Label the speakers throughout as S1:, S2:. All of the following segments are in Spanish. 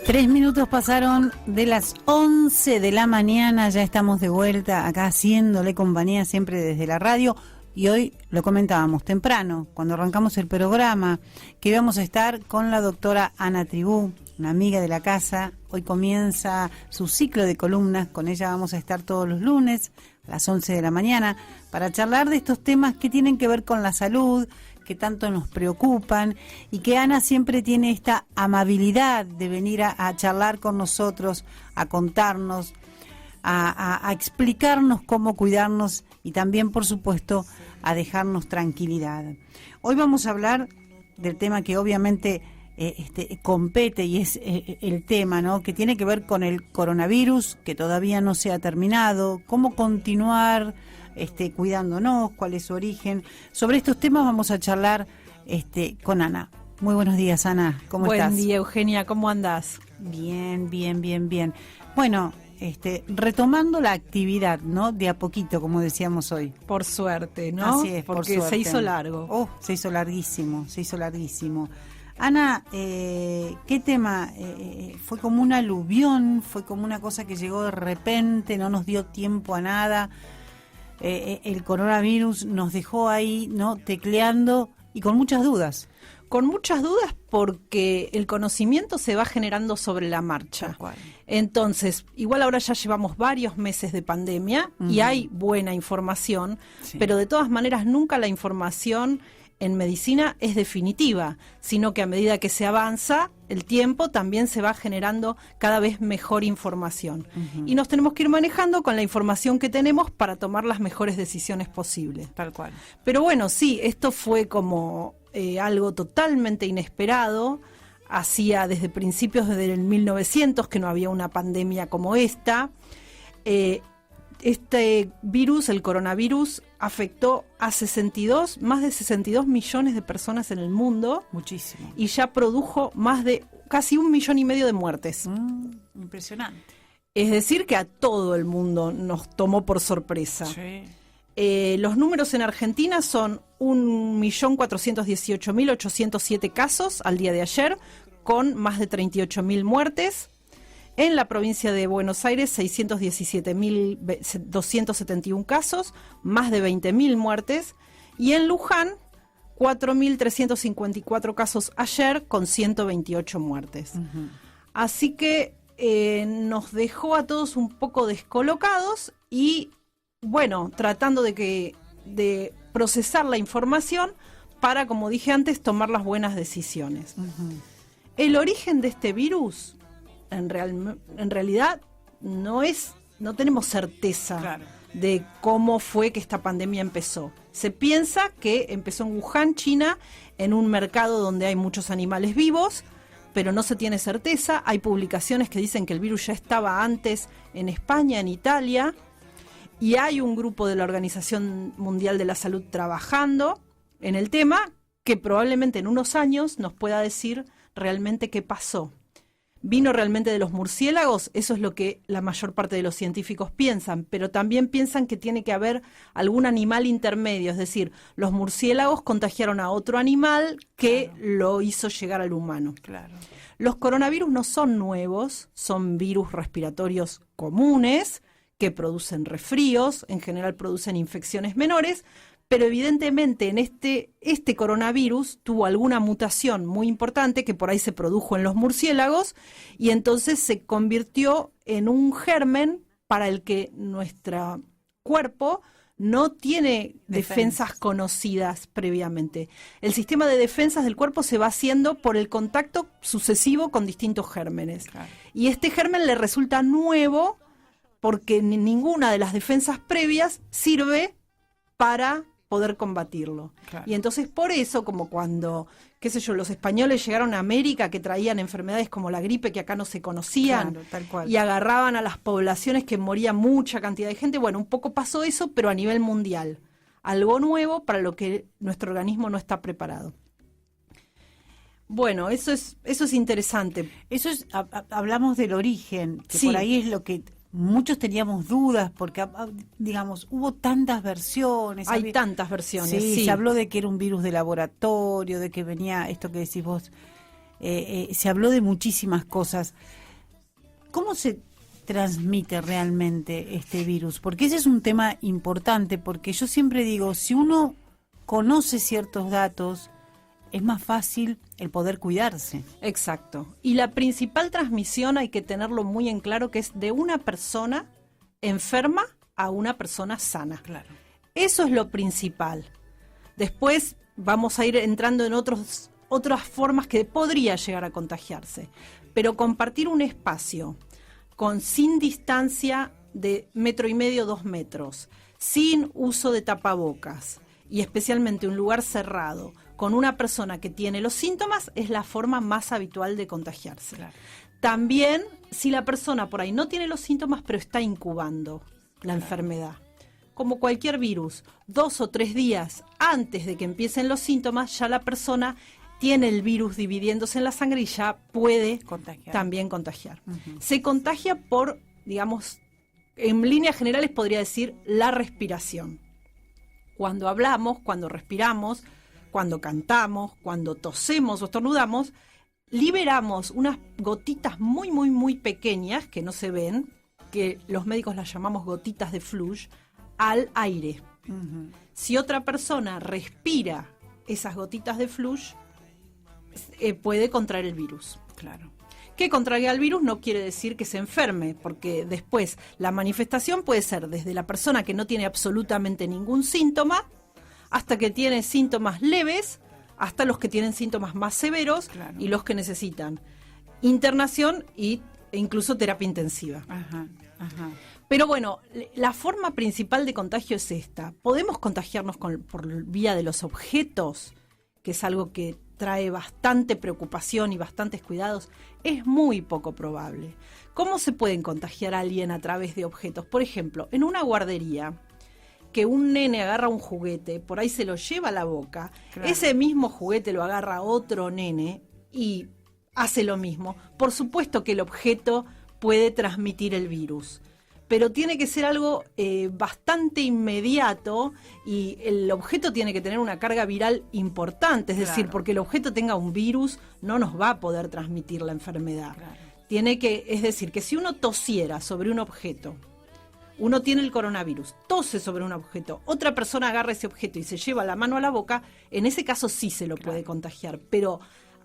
S1: 3 minutos pasaron de las 11 de la mañana, ya estamos de vuelta acá haciéndole compañía siempre desde la radio. Y hoy lo comentábamos temprano, cuando arrancamos el programa, que íbamos a estar con la doctora Ana Tribú, una amiga de la casa. Hoy comienza su ciclo de columnas, con ella vamos a estar todos los lunes a las 11 de la mañana para charlar de estos temas que tienen que ver con la salud, que tanto nos preocupan, y que Ana siempre tiene esta amabilidad de venir a charlar con nosotros, a contarnos, a explicarnos cómo cuidarnos y también, por supuesto, a dejarnos tranquilidad. Hoy vamos a hablar del tema que obviamente compete y es el tema, ¿no?, que tiene que ver con el coronavirus, que todavía no se ha terminado, cómo continuar cuidándonos, cuál es su origen. Sobre estos temas vamos a charlar con Ana. Muy buenos días, Ana, ¿cómo estás?
S2: Buen día, Eugenia, ¿cómo andás?
S1: Bien. Bueno, retomando la actividad, ¿no?, de a poquito, como decíamos hoy.
S2: Por suerte, ¿no?
S1: Así es,
S2: porque
S1: por suerte.
S2: se hizo largo.
S1: Se hizo larguísimo. Ana, ¿qué tema? ¿Fue como un aluvión? ¿Fue como una cosa que llegó de repente, no nos dio tiempo a nada? El coronavirus nos dejó ahí, ¿no?, tecleando y con muchas dudas.
S2: Con muchas dudas porque el conocimiento se va generando sobre la marcha. Entonces, igual ahora ya llevamos varios meses de pandemia y hay buena información, sí, pero de todas maneras nunca la información en medicina es definitiva, sino que a medida que se avanza el tiempo también se va generando cada vez mejor información. Y nos tenemos que ir manejando con la información que tenemos para tomar las mejores decisiones posibles.
S1: Tal cual.
S2: Pero bueno, sí, esto fue como algo totalmente inesperado. Hacía desde principios del 1900 que no había una pandemia como esta. Este virus, el coronavirus, afectó a más de 62 millones de personas en el mundo.
S1: Muchísimo.
S2: Y ya produjo más de casi 1,5 millones de muertes.
S1: Impresionante.
S2: Es decir, que a todo el mundo nos tomó por sorpresa.
S1: Sí.
S2: Los números en Argentina son 1.418.807 casos al día de ayer, con más de 38.000 muertes. En la provincia de Buenos Aires, 617.271 casos, más de 20.000 muertes. Y en Luján, 4.354 casos ayer, con 128 muertes. Así que nos dejó a todos un poco descolocados y, bueno, tratando de procesar la información para, como dije antes, tomar las buenas decisiones. El origen de este virus, en realidad no tenemos certeza, claro, de cómo fue que esta pandemia empezó. Se piensa que empezó en Wuhan, China, en un mercado donde hay muchos animales vivos, pero no se tiene certeza. Hay publicaciones que dicen que el virus ya estaba antes en España, en Italia, y hay un grupo de la Organización Mundial de la Salud trabajando en el tema que probablemente en unos años nos pueda decir realmente qué pasó. ¿Vino realmente de los murciélagos? Eso es lo que la mayor parte de los científicos piensan, pero también piensan que tiene que haber algún animal intermedio, es decir, los murciélagos contagiaron a otro animal que, claro, lo hizo llegar al humano.
S1: Claro.
S2: Los coronavirus no son nuevos, son virus respiratorios comunes que producen resfríos, en general producen infecciones menores, pero evidentemente en este coronavirus tuvo alguna mutación muy importante que por ahí se produjo en los murciélagos y entonces se convirtió en un germen para el que nuestro cuerpo no tiene defensas conocidas previamente. El sistema de defensas del cuerpo se va haciendo por el contacto sucesivo con distintos gérmenes. Claro. Y este germen le resulta nuevo porque ninguna de las defensas previas sirve para poder combatirlo. Claro. Y entonces por eso, como cuando, los españoles llegaron a América que traían enfermedades como la gripe que acá no se conocían, claro, tal cual, y agarraban a las poblaciones que moría mucha cantidad de gente, bueno, un poco pasó eso, pero a nivel mundial. Algo nuevo para lo que nuestro organismo no está preparado. Bueno, eso es interesante.
S1: Hablamos del origen, que sí, por ahí es lo que muchos teníamos dudas, porque, digamos, hubo tantas versiones.
S2: Hay tantas versiones,
S1: sí. Se habló de que era un virus de laboratorio, de que venía, esto que decís vos, se habló de muchísimas cosas. ¿Cómo se transmite realmente este virus? Porque ese es un tema importante, porque yo siempre digo, si uno conoce ciertos datos, es más fácil el poder cuidarse.
S2: Exacto. Y la principal transmisión hay que tenerlo muy en claro, que es de una persona enferma a una persona sana.
S1: Claro.
S2: Eso es lo principal. Después vamos a ir entrando en otras formas que podría llegar a contagiarse. Pero compartir un espacio sin distancia de 1,5 metros, 2 metros, sin uso de tapabocas y especialmente un lugar cerrado con una persona que tiene los síntomas es la forma más habitual de contagiarse. Claro. También si la persona por ahí no tiene los síntomas pero está incubando la enfermedad. Como cualquier virus, 2 o 3 días antes de que empiecen los síntomas, ya la persona tiene el virus dividiéndose en la sangre y ya puede también contagiar. Uh-huh. Se contagia por, digamos, en líneas generales podría decir la respiración. Cuando hablamos, cuando respiramos, cuando cantamos, cuando tosemos o estornudamos, liberamos unas gotitas muy, muy, muy pequeñas que no se ven, que los médicos las llamamos gotitas de flush, al aire. Uh-huh. Si otra persona respira esas gotitas de flush, puede contraer el virus.
S1: Claro.
S2: Que contraiga el virus no quiere decir que se enferme, porque después la manifestación puede ser desde la persona que no tiene absolutamente ningún síntoma, hasta que tiene síntomas leves, hasta los que tienen síntomas más severos, claro, y los que necesitan internación e incluso terapia intensiva.
S1: Ajá, ajá.
S2: Pero bueno, la forma principal de contagio es esta. Podemos contagiarnos por vía de los objetos, que es algo que trae bastante preocupación y bastantes cuidados. Es muy poco probable. ¿Cómo se pueden contagiar a alguien a través de objetos? Por ejemplo, en una guardería, que un nene agarra un juguete, por ahí se lo lleva a la boca, claro, ese mismo juguete lo agarra otro nene y hace lo mismo. Por supuesto que el objeto puede transmitir el virus, pero tiene que ser algo bastante inmediato y el objeto tiene que tener una carga viral importante, es decir, porque el objeto tenga un virus no nos va a poder transmitir la enfermedad. Claro. Es decir, que si uno tosiera sobre un objeto, uno tiene el coronavirus, tose sobre un objeto, otra persona agarra ese objeto y se lleva la mano a la boca, en ese caso sí se lo puede contagiar, pero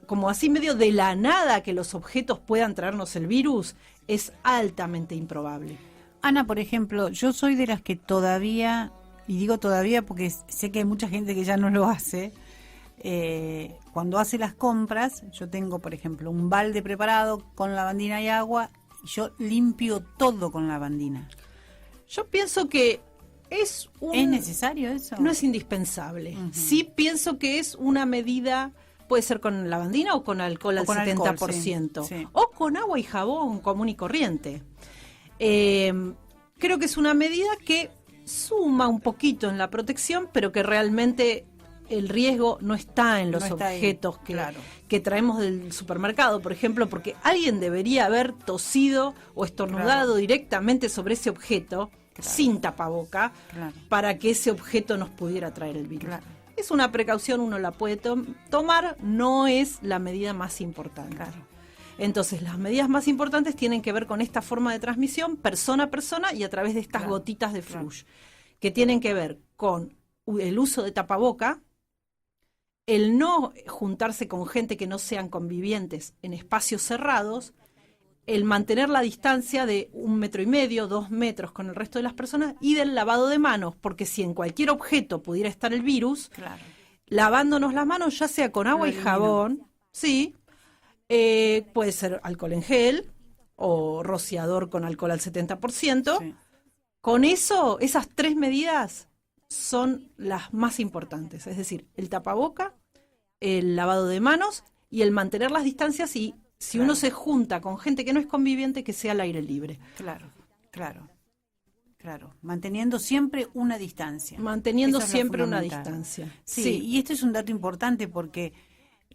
S2: como así medio de la nada que los objetos puedan traernos el virus, es altamente improbable.
S1: Ana, por ejemplo, yo soy de las que todavía, y digo todavía porque sé que hay mucha gente que ya no lo hace, cuando hace las compras, yo tengo, por ejemplo, un balde preparado con lavandina y agua, y yo limpio todo con lavandina.
S2: Yo pienso que ¿Es
S1: necesario eso?
S2: No es indispensable. Uh-huh. Sí pienso que es una medida, puede ser con lavandina o con alcohol al 70%. Alcohol, sí. O con agua y jabón común y corriente. Creo que es una medida que suma un poquito en la protección, pero que realmente el riesgo no está en los objetos que traemos del supermercado, por ejemplo, porque alguien debería haber tosido o estornudado directamente sobre ese objeto sin tapaboca para que ese objeto nos pudiera traer el virus. Claro. Es una precaución, uno la puede tomar, no es la medida más importante. Claro. Entonces, las medidas más importantes tienen que ver con esta forma de transmisión, persona a persona y a través de estas gotitas de flush, que tienen que ver con el uso de tapaboca, el no juntarse con gente que no sean convivientes en espacios cerrados, el mantener la distancia de 1,5 metros, 2 metros con el resto de las personas y del lavado de manos, porque si en cualquier objeto pudiera estar el virus, lavándonos las manos, ya sea con agua y jabón, puede ser alcohol en gel o rociador con alcohol al 70%. Sí. Con eso, esas 3 medidas son las más importantes, es decir, el tapaboca, el lavado de manos y el mantener las distancias y si uno se junta con gente que no es conviviente, que sea al aire libre.
S1: Claro. Manteniendo siempre una distancia.
S2: Manteniendo siempre una distancia.
S1: Sí, y esto es un dato importante porque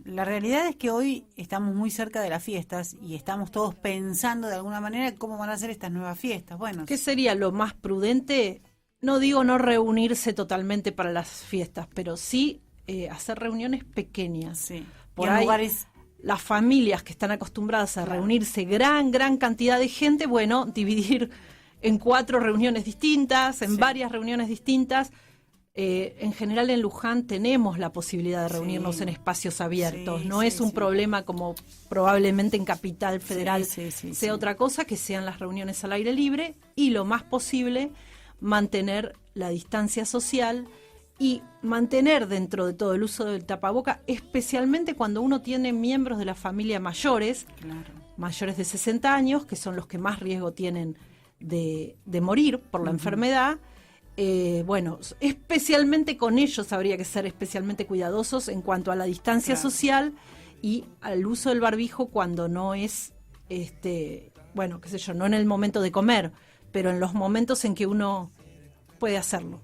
S1: la realidad es que hoy estamos muy cerca de las fiestas y estamos todos pensando de alguna manera cómo van a ser estas nuevas fiestas. Bueno,
S2: ¿qué sería lo más prudente? No digo no reunirse totalmente para las fiestas, pero sí hacer reuniones pequeñas.
S1: Sí. Por ahí, lugares
S2: las familias que están acostumbradas a reunirse gran cantidad de gente, bueno, dividir en 4 reuniones distintas, en varias reuniones distintas. En general en Luján tenemos la posibilidad de reunirnos en espacios abiertos. No es un problema como probablemente en Capital Federal sea otra cosa, que sean las reuniones al aire libre y lo más posible mantener la distancia social y mantener dentro de todo el uso del tapaboca, especialmente cuando uno tiene miembros de la familia mayores, mayores de 60 años, que son los que más riesgo tienen de morir por la enfermedad. Bueno, especialmente con ellos habría que ser especialmente cuidadosos en cuanto a la distancia social y al uso del barbijo cuando no es, bueno, qué sé yo, no en el momento de comer, pero en los momentos en que uno puede hacerlo.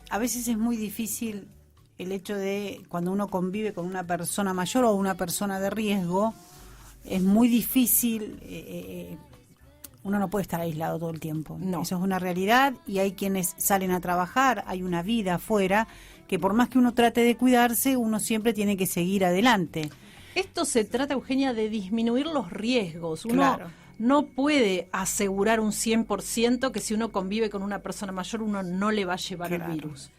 S1: A veces es muy difícil el hecho de cuando uno convive con una persona mayor o una persona de riesgo, es muy difícil... uno no puede estar aislado todo el tiempo. No. Eso es una realidad y hay quienes salen a trabajar, hay una vida afuera, que por más que uno trate de cuidarse, uno siempre tiene que seguir adelante.
S2: Esto se trata, Eugenia, de disminuir los riesgos. Uno no puede asegurar un 100% que si uno convive con una persona mayor, uno no le va a llevar el virus.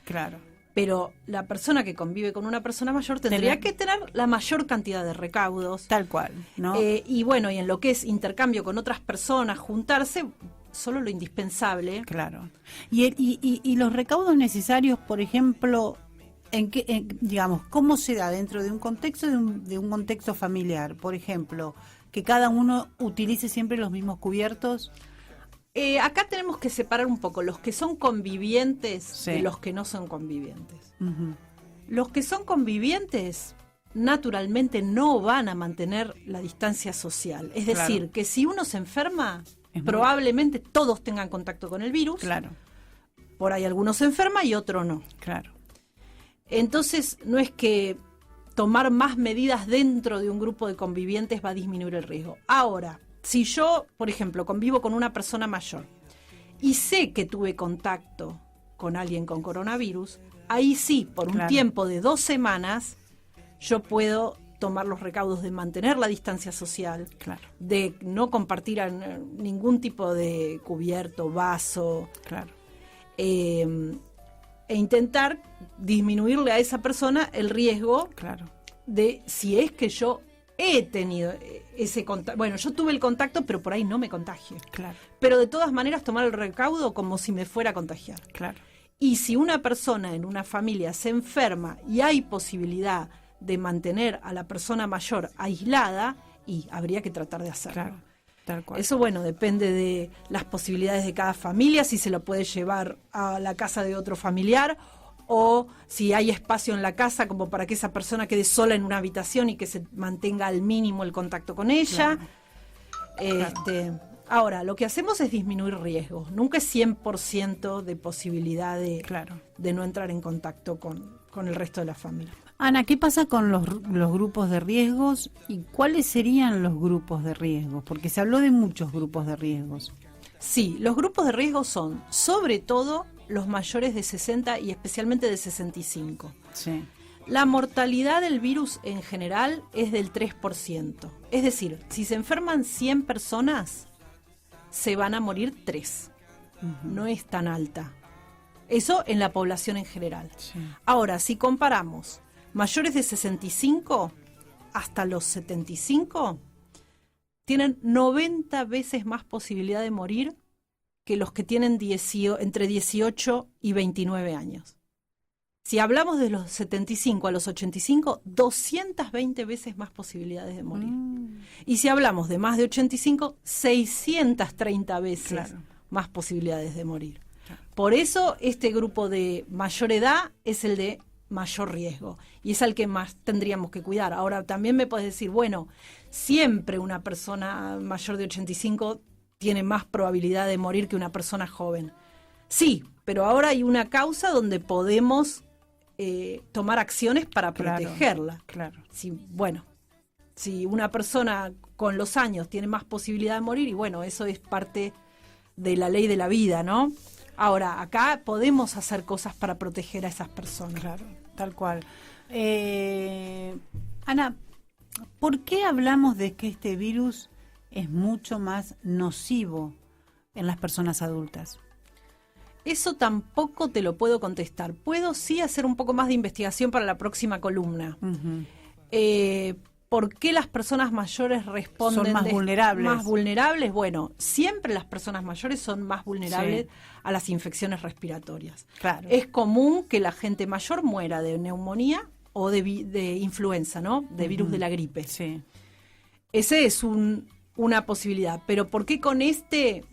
S2: Pero la persona que convive con una persona mayor tendría que tener la mayor cantidad de recaudos.
S1: Tal cual, ¿no?
S2: Y bueno, y en lo que es intercambio con otras personas, juntarse, solo lo indispensable.
S1: Claro. Y los recaudos necesarios, por ejemplo, digamos, ¿cómo se da dentro de un contexto de un contexto familiar? Por ejemplo, que cada uno utilice siempre los mismos cubiertos.
S2: Acá tenemos que separar un poco los que son convivientes de los que no son convivientes. Los que son convivientes naturalmente no van a mantener la distancia social. Es decir, que si uno se enferma, probablemente todos tengan contacto con el virus. Por ahí algunos se enferman y otro no. Entonces no es que tomar más medidas dentro de un grupo de convivientes va a disminuir el riesgo. Ahora, si yo, por ejemplo, convivo con una persona mayor y sé que tuve contacto con alguien con coronavirus, ahí sí, por un tiempo de 2 semanas, yo puedo tomar los recaudos de mantener la distancia social, de no compartir ningún tipo de cubierto, vaso, e intentar disminuirle a esa persona el riesgo de si es que yo he tenido ese contacto. Bueno, yo tuve el contacto, pero por ahí no me contagie. Pero de todas maneras tomar el recaudo como si me fuera a contagiar. Y si una persona en una familia se enferma y hay posibilidad de mantener a la persona mayor aislada, y habría que tratar de hacerlo.
S1: Tal cual.
S2: Eso, bueno, depende de las posibilidades de cada familia, si se lo puede llevar a la casa de otro familiar o si hay espacio en la casa como para que esa persona quede sola en una habitación y que se mantenga al mínimo el contacto con ella. Ahora, lo que hacemos es disminuir riesgos. Nunca es 100% de posibilidad de no entrar en contacto con el resto de la familia.
S1: Ana, ¿qué pasa con los grupos de riesgos y cuáles serían los grupos de riesgos? Porque se habló de muchos grupos de riesgos.
S2: Sí, los grupos de riesgo son, sobre todo, los mayores de 60 y especialmente de 65. La mortalidad del virus en general es del 3%. Es decir, si se enferman 100 personas, se van a morir 3. No es tan alta. Eso en la población en general. Ahora, si comparamos mayores de 65 hasta los 75, tienen 90 veces más posibilidad de morir que los que tienen entre 18 y 29 años. Si hablamos de los 75 a los 85, 220 veces más posibilidades de morir. Y si hablamos de más de 85, 630 veces más posibilidades de morir. Por eso este grupo de mayor edad es el de mayor riesgo y es al que más tendríamos que cuidar. Ahora también me puedes decir, bueno, siempre una persona mayor de 85 tiene más probabilidad de morir que una persona joven. Sí, pero ahora hay una causa donde podemos tomar acciones para protegerla. Si una persona con los años tiene más posibilidad de morir, y bueno, eso es parte de la ley de la vida, ¿no? Ahora, acá podemos hacer cosas para proteger a esas personas.
S1: Tal cual. Ana, ¿por qué hablamos de que este virus es mucho más nocivo en las personas adultas?
S2: Eso tampoco te lo puedo contestar. Puedo sí hacer un poco más de investigación para la próxima columna. ¿Por qué las personas mayores responden?
S1: Son más vulnerables.
S2: Más vulnerables. Bueno, siempre las personas mayores son más vulnerables a las infecciones respiratorias.
S1: Claro.
S2: Es común que la gente mayor muera de neumonía o de influenza, ¿no? De virus de la gripe.
S1: Sí.
S2: Ese es una posibilidad. Pero ¿por qué con este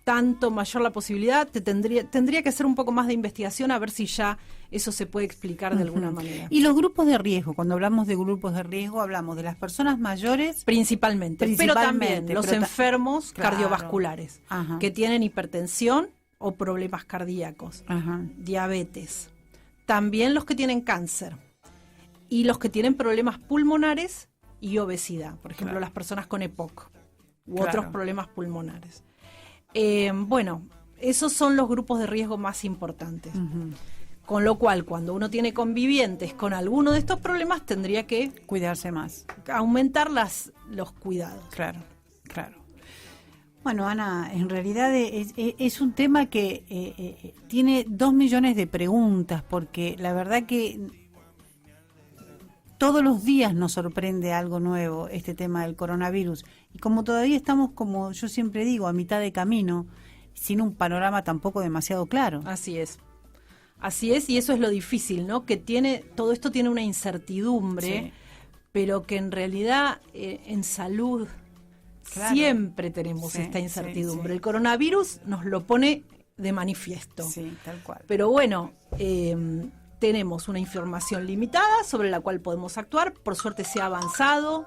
S2: tanto mayor la posibilidad? Tendría que hacer un poco más de investigación a ver si ya eso se puede explicar de alguna manera.
S1: Y los grupos de riesgo, cuando hablamos de grupos de riesgo, hablamos de las personas mayores.
S2: Principalmente, pero también los enfermos
S1: claro,
S2: cardiovasculares, que tienen hipertensión o problemas cardíacos, diabetes. También los que tienen cáncer y los que tienen problemas pulmonares y obesidad, por ejemplo, las personas con EPOC u otros problemas pulmonares. Bueno, esos son los grupos de riesgo más importantes. Con lo cual, cuando uno tiene convivientes con alguno de estos problemas, tendría que
S1: cuidarse más,
S2: aumentar los cuidados.
S1: Claro. Bueno, Ana, en realidad es un tema que tiene 2 millones de preguntas, porque la verdad que todos los días nos sorprende algo nuevo este tema del coronavirus. Y como todavía estamos, como yo siempre digo, a mitad de camino, sin un panorama tampoco demasiado claro.
S2: Así es, y eso es lo difícil, ¿no? Que todo esto tiene una incertidumbre, pero que en realidad en salud siempre tenemos esta incertidumbre. El coronavirus nos lo pone de manifiesto.
S1: Sí, tal cual.
S2: Pero bueno, tenemos una información limitada sobre la cual podemos actuar. Por suerte se avanzó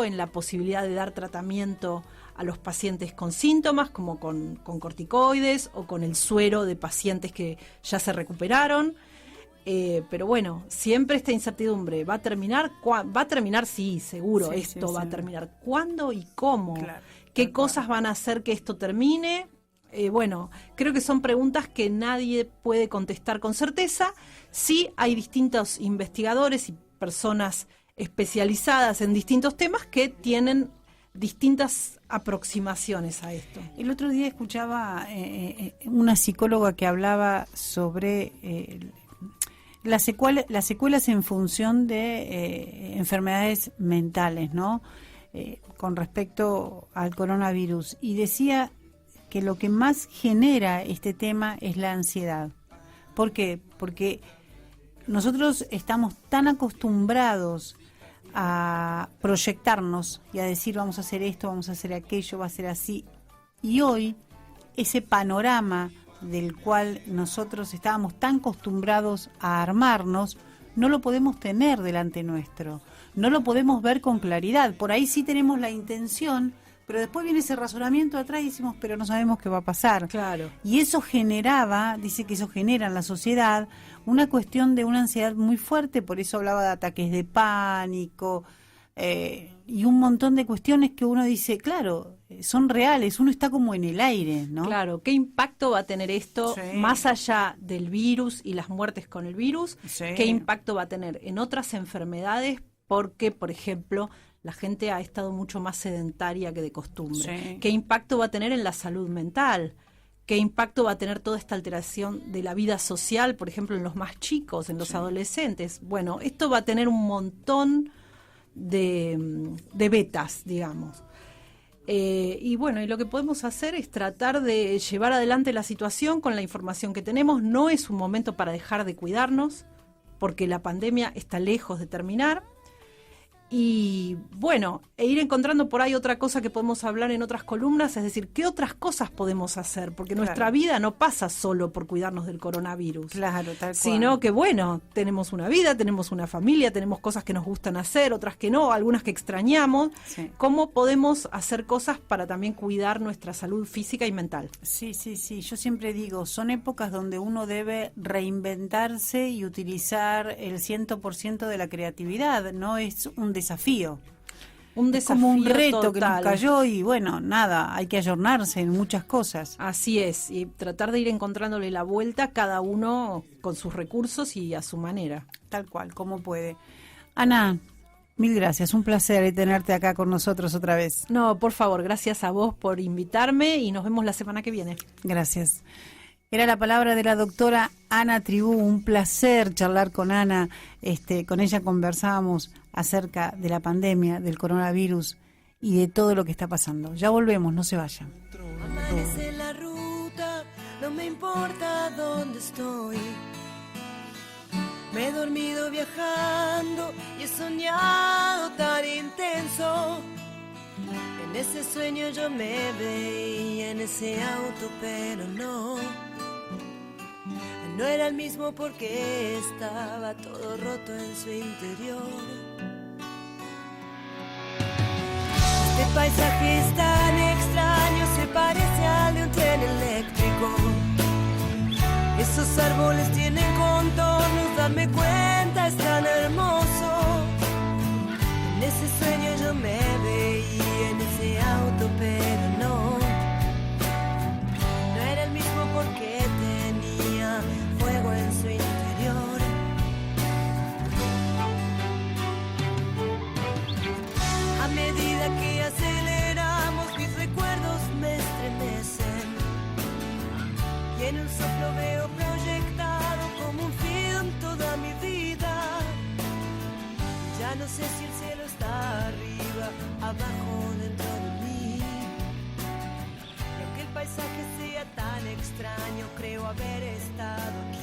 S2: en la posibilidad de dar tratamiento a los pacientes con síntomas, como con corticoides o con el suero de pacientes que ya se recuperaron. Pero bueno, siempre esta incertidumbre. ¿Va a terminar? Va a terminar, sí, seguro. Esto va a terminar. ¿Cuándo y cómo?
S1: Claro,
S2: ¿Qué cosas van a hacer que esto termine? Bueno, creo que son preguntas que nadie puede contestar con certeza. Sí hay distintos investigadores y personas especializadas en distintos temas que tienen distintas aproximaciones a esto.
S1: El otro día escuchaba una psicóloga que hablaba sobre las secuelas en función de enfermedades mentales, ¿no? Con respecto al coronavirus. Y decía que lo que más genera este tema es la ansiedad. ¿Por qué? Porque nosotros estamos tan acostumbrados a proyectarnos y a decir vamos a hacer esto, vamos a hacer aquello, va a ser así. Y hoy ese panorama del cual nosotros estábamos tan acostumbrados a armarnos, no lo podemos tener delante nuestro, no lo podemos ver con claridad. Por ahí sí tenemos la intención, pero después viene ese razonamiento atrás y decimos, pero no sabemos qué va a pasar.
S2: Claro.
S1: Y eso dice que eso genera en la sociedad una cuestión de una ansiedad muy fuerte, por eso hablaba de ataques de pánico y un montón de cuestiones que uno dice, claro, son reales, uno está como en el aire, ¿no?
S2: Claro, ¿qué impacto va a tener esto más allá del virus y las muertes con el virus? ¿Qué impacto va a tener en otras enfermedades? Porque, por ejemplo, la gente ha estado mucho más sedentaria que de costumbre. ¿Qué impacto va a tener en la salud mental? ¿Qué impacto va a tener toda esta alteración de la vida social, por ejemplo, en los más chicos, en los adolescentes? Bueno, esto va a tener un montón de betas, digamos. Y bueno, y lo que podemos hacer es tratar de llevar adelante la situación con la información que tenemos. No es un momento para dejar de cuidarnos, porque la pandemia está lejos de terminar. Y bueno, ir encontrando por ahí otra cosa que podemos hablar en otras columnas, es decir, ¿qué otras cosas podemos hacer? Porque nuestra vida no pasa solo por cuidarnos del coronavirus.
S1: Claro, tal cual.
S2: Sino que bueno, tenemos una vida, tenemos una familia, tenemos cosas que nos gustan hacer, otras que no, algunas que extrañamos. ¿Cómo podemos hacer cosas para también cuidar nuestra salud física y mental?
S1: Sí, yo siempre digo, son épocas donde uno debe reinventarse y utilizar el 100% de la creatividad, no es un desafío. Es como un reto total, que nos cayó y bueno, nada, hay que ayornarse en muchas cosas.
S2: Así es, y tratar de ir encontrándole la vuelta cada uno con sus recursos y a su manera.
S1: Tal cual, como puede. Ana, mil gracias, un placer tenerte acá con nosotros otra vez.
S2: No, por favor, gracias a vos por invitarme y nos vemos la semana que viene.
S1: Gracias. Era la palabra de la doctora Ana Tribú, un placer charlar con Ana. Con ella conversábamos acerca de la pandemia, del coronavirus y de todo lo que está pasando. Ya volvemos, no se vayan.
S3: Amanece la ruta, no me importa dónde estoy. Me he dormido viajando y he soñado tan intenso. En ese sueño yo me veía en ese auto, pero no era el mismo porque estaba todo roto en su interior. Este paisaje es tan extraño, se parece al de un tren eléctrico. Esos árboles tienen contornos, darme cuenta es tan hermoso. En ese sueño yo me veía en ese auto, pero no era el mismo porque tenía fuego en su interior. A medida que aceleramos, mis recuerdos me estremecen y en un soplo veo proyectado como un film toda mi vida. Ya no sé si el cielo está arriba, abajo, dentro de mí. Y aunque el paisaje sea tan extraño, creo haber estado aquí.